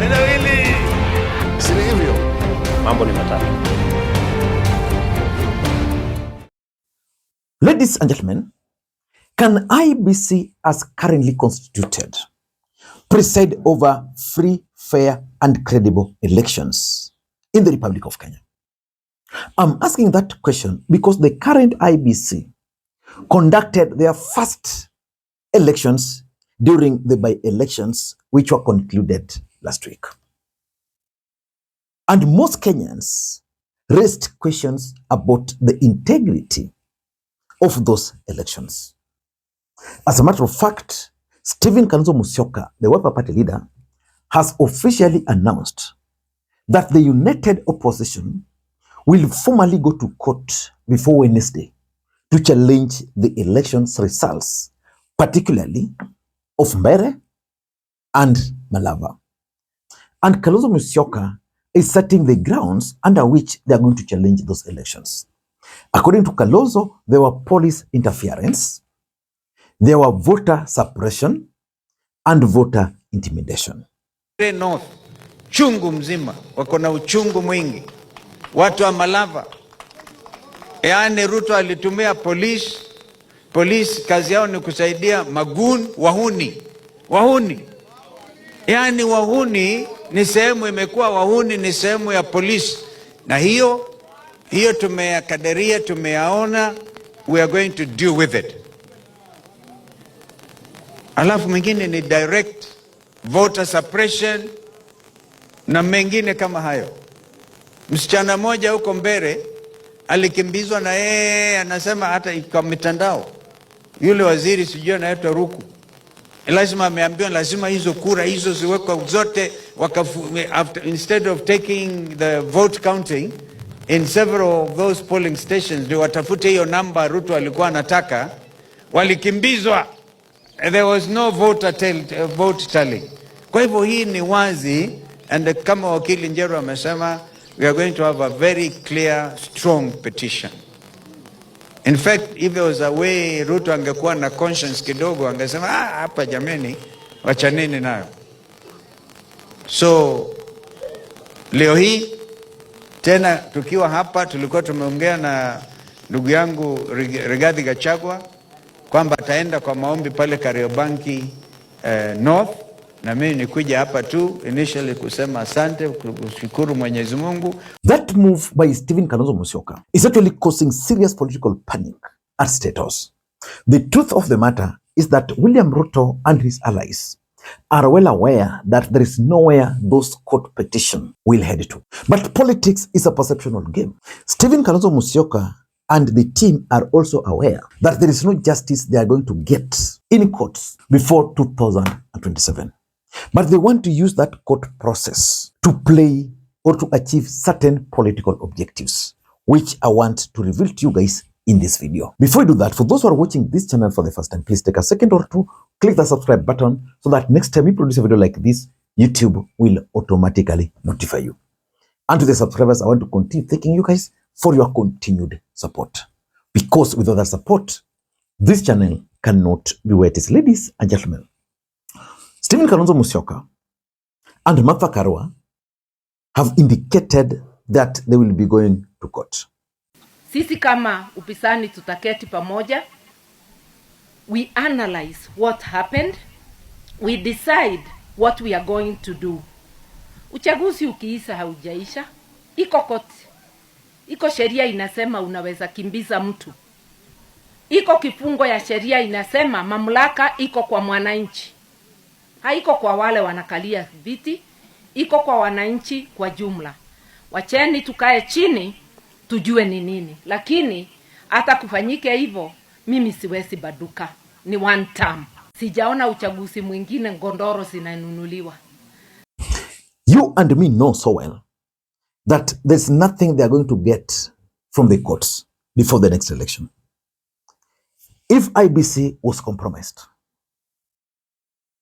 Neno hili si hivyo. Mambo ni matatu. Ladies and gentlemen, can IBC as currently constituted preside over free, fair and credible elections in the Republic of Kenya? I'm asking that question because the current IBC conducted their first elections during the by-elections which were concluded last week. And most Kenyans raised questions about the integrity of those elections. As a matter of fact, Stephen Kalonzo Musyoka, the Wiper Party leader, has officially announced that the united opposition will formally go to court before Wednesday to challenge the elections results, particularly of Mbeere and Malava. And Kalonzo Musyoka is setting the grounds under which they are going to challenge those elections. According to Kalonzo, there were police interference, there were voter suppression, and voter intimidation. Mbeere North, chungu mzima, wako na uchungu mwingi. Watu wa Malava, yaani Ruto alitumia polisi kazi yao ni kusaidia magun wahuni. Yaani wahuni ni sehemu, imekuwa wahuni ni sehemu ya polisi. Na hiyo tumeyakadiria, tumeyaona, we are going to deal with it. Alafu mengine ni direct voter suppression na mengine kama hayo. Msichana moja huko Mbeere alikimbizwa na yeye anasema hata kwa mitandao. Yule waziri sijui anaitwa Ruku, lazima ameambiwa lazima hizo kura hizo ziwekwe zote, instead of taking the vote counting in several of those polling stations ndio watafute hiyo namba Ruto alikuwa anataka, walikimbizwa. There was no vote tallying. Kwa hivyo hii ni wazi, and kama wakili Njeru amesema, we are going to have a very clear, strong petition. In fact, if there was a way Ruto angekuwa na conscience kidogo, angesema hapa jameni, wachaneni nayo. So leo hii tena tukiwa hapa, tulikuwa tumeongea na ndugu yangu Rigathi Gachagua kwamba ataenda kwa maombi pale Kariobangi North, na mimi nikuja hapa tu initially kusema asante, kushukuru Mwenyezi Mungu. That move by Stephen Kalonzo Musyoka is actually causing serious political panic at State House. The truth of the matter is that William Ruto and his allies are well aware that there is nowhere those court petitions will head to. But politics is a perceptual game. Stephen Kalonzo Musyoka and the team are also aware that there is no justice they are going to get in courts before 2027. But they want to use that court process to play or to achieve certain political objectives, which I want to reveal to you guys in this video. Before we do that, for those who are watching this channel for the first time, please take a second or two, click the subscribe button so that next time we produce a video like this, YouTube will automatically notify you. And to the subscribers, I want to continue thanking you guys for your continued support. Because without that support, this channel cannot be where it is. Ladies and gentlemen, Stephen Kalonzo Musyoka and Martha Karua have indicated that they will be going to court. Sisi kama upisani tutaketi pamoja. We analyze what happened. We decide what we are going to do. Uchaguzi ukiisha haujaisha. Iko koti. Iko sheria inasema unaweza kimbiza mtu. Iko kifungo ya sheria inasema mamlaka iko kwa mwananchi. Haiko kwa wale wanakalia viti, iko kwa wananchi kwa jumla. Wacheni tukae chini tujue ni nini. Lakini hata kufanyike hivyo, mimi siwezi baduka. Ni one term. Sijaona uchaguzi mwingine ngondoro zinanunuliwa. You and me know so well that there's nothing they are going to get from the courts before the next election. If IBC was compromised,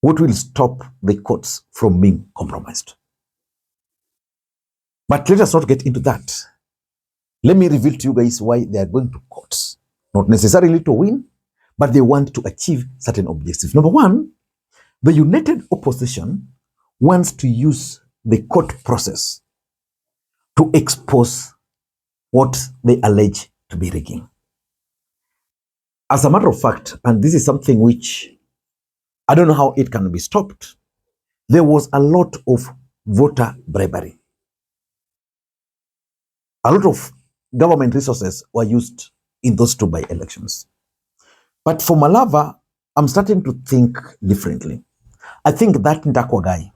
what will stop the courts from being compromised? But let us not get into that. Let me reveal to you guys why they are going to courts. Not necessarily to win, but they want to achieve certain objectives. Number one, The united opposition wants to use the court process to expose what they allege to be rigging. As a matter of fact, and this is something which I don't know how it can be stopped, there was a lot of voter bribery. A lot of government resources were used in those two by-elections. But for Malava, I'm starting to think differently. I think that Ndakwa guy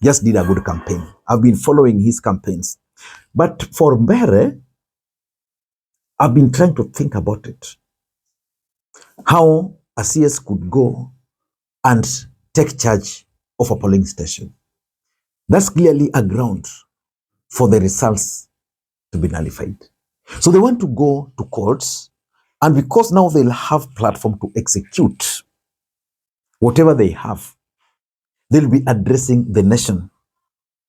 just did a good campaign. I've been following his campaigns. But for Mbeere, I've been trying to think about it. How a CS could go and take charge of a polling station. That's clearly a ground for the results to be nullified. So they want to go to courts, and because now they'll have platform to execute whatever they have, they'll be addressing the nation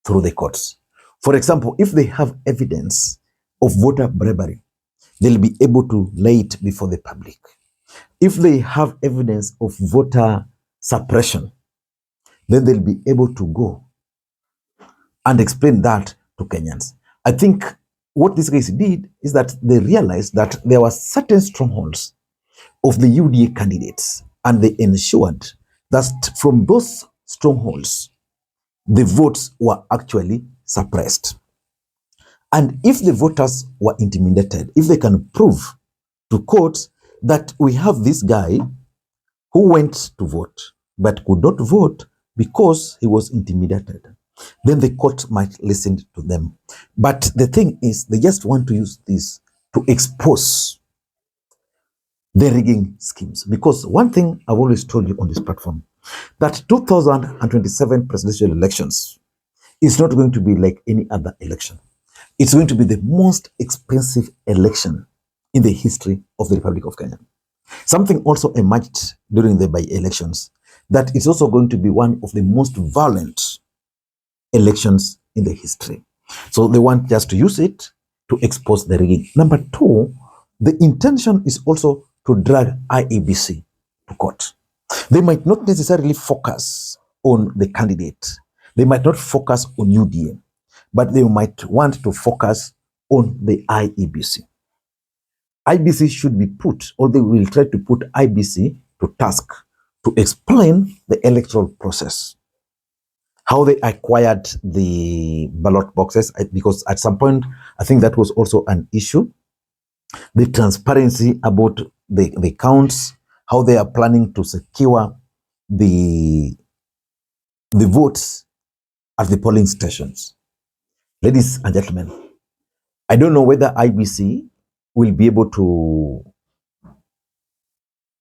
through the courts. For example, if they have evidence of voter bribery, they'll be able to lay it before the public. If they have evidence of voter suppression, then they'll be able to go and explain that to Kenyans. I think what these guys did is that they realized that there were certain strongholds of the UDA candidates, and they ensured that from those strongholds, the votes were actually suppressed. And if the voters were intimidated, if they can prove to courts that we have this guy who went to vote but could not vote because he was intimidated, then the court might listen to them. But the thing is, they just want to use this to expose the rigging schemes. Because one thing I've always told you on this platform, that 2027 presidential elections is not going to be like any other election. It's going to be the most expensive election in the history of the Republic of Kenya. Something also emerged during the by-elections, that it's also going to be one of the most violent elections in the history. So they want just to use it to expose the rigging. Number two, the intention is also to drag IEBC to court. They might not necessarily focus on the candidate. They might not focus on UDA, but they might want to focus on the IEBC. IBC should be put, or they will try to put IBC to task to explain the electoral process, how they acquired the ballot boxes, because at some point, I think that was also an issue. The transparency about the counts, how they are planning to secure the votes at the polling stations. Ladies and gentlemen, I don't know whether IBC will be able to,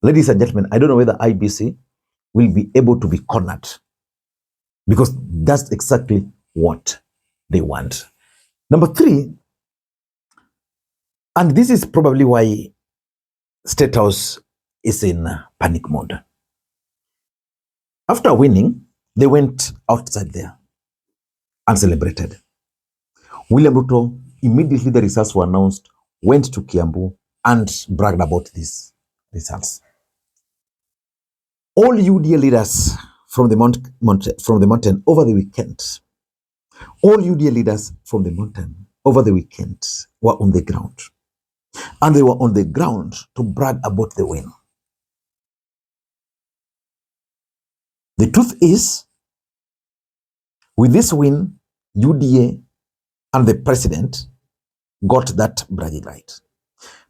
ladies and gentlemen, I don't know whether IBC will be able to be cornered, because that's exactly what they want. Number three, and this is probably why State House is in panic mode. After winning, they went outside there and celebrated. William Ruto, immediately the results were announced, went to Kiambu and bragged about these results. All UDA leaders from the mountain over the weekend, all UDA leaders from the mountain over the weekend were on the ground. And they were on the ground to brag about the win. The truth is, with this win, UDA and the president got that bragging right.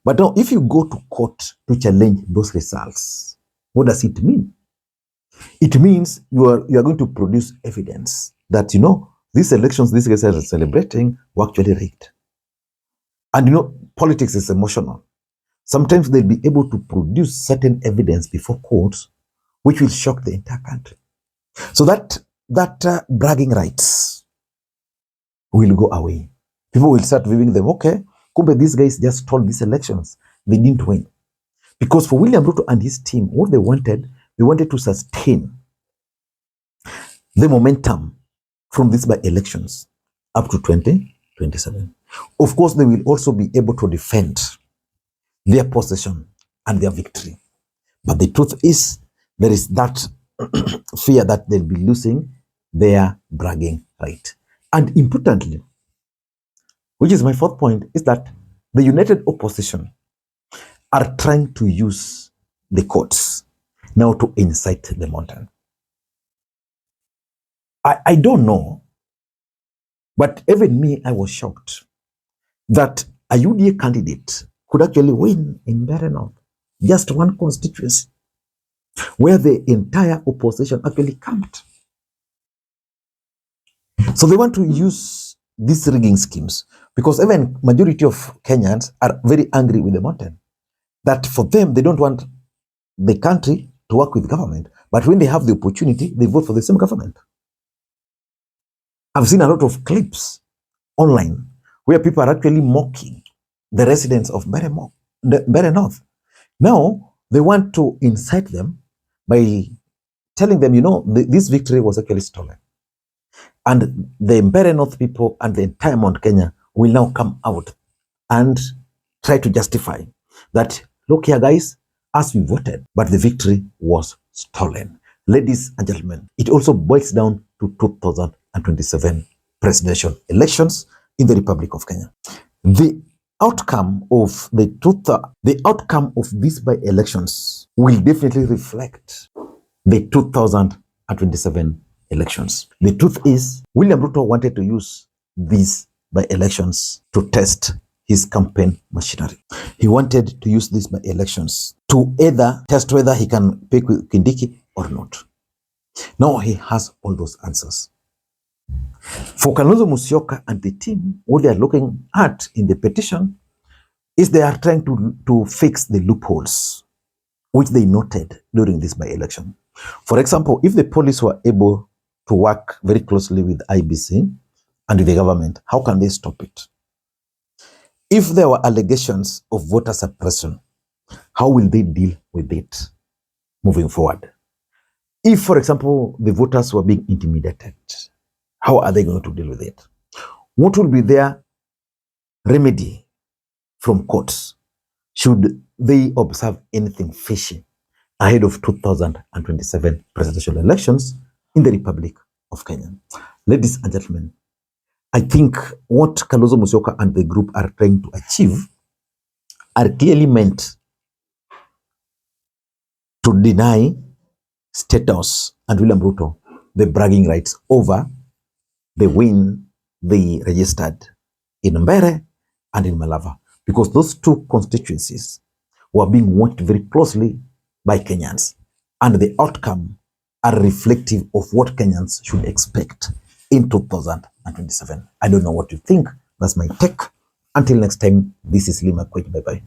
But now, if you go to court to challenge those results, what does it mean? It means you are going to produce evidence that, these elections these guys are celebrating were actually rigged. And politics is emotional. Sometimes they'll be able to produce certain evidence before courts, which will shock the entire country. So that bragging rights will go away. People will start viewing them, okay, kumbe these guys just stole these elections. They didn't win. Because for William Ruto and his team, what they wanted to sustain the momentum from these by-elections up to 2027. Of course, they will also be able to defend their possession and their victory. But the truth is, there is that fear that they'll be losing their bragging right. And importantly, which is my fourth point, is that the united opposition are trying to use the courts now to incite the mountain. I don't know, but even me, I was shocked that a UDA candidate could actually win in Mbeere North, just one constituency, where the entire opposition actually camped. So they want to use these rigging schemes because even majority of Kenyans are very angry with the mountain. That for them, they don't want the country to work with government, but when they have the opportunity, they vote for the same government. I've seen a lot of clips online where people are actually mocking the residents of Mbeere North. Now, they want to incite them by telling them, this victory was actually stolen. And the Mbeere North people and the entire Mount Kenya will now come out and try to justify that, look here, guys, as we voted, but the victory was stolen. Ladies and gentlemen, it also boils down to 2027 presidential elections in the Republic of Kenya. The outcome of these by-elections will definitely reflect the 2027 elections. The truth is, William Ruto wanted to use these by-elections to test his campaign machinery. He wanted to use these by-elections to either test whether he can pick with Kindiki or not. Now he has all those answers. For Kalonzo Musyoka and the team, what they are looking at in the petition is they are trying to fix the loopholes which they noted during this by-election. For example, if the police were able to work very closely with IBC and with the government, how can they stop it? If there were allegations of voter suppression, how will they deal with it moving forward? If, for example, the voters were being intimidated, how are they going to deal with it? What will be their remedy from courts should they observe anything fishy ahead of 2027 presidential elections in the Republic of Kenya? Ladies and gentlemen, I think what Kalonzo Musyoka and the group are trying to achieve are clearly meant to deny State House and William Ruto the bragging rights over the win they registered in Mbeere and in Malava, because those two constituencies were being watched very closely by Kenyans, and the outcome are reflective of what Kenyans should expect in 2027. I don't know what you think. That's my take. Until next time, this is Makwiny. Bye-bye.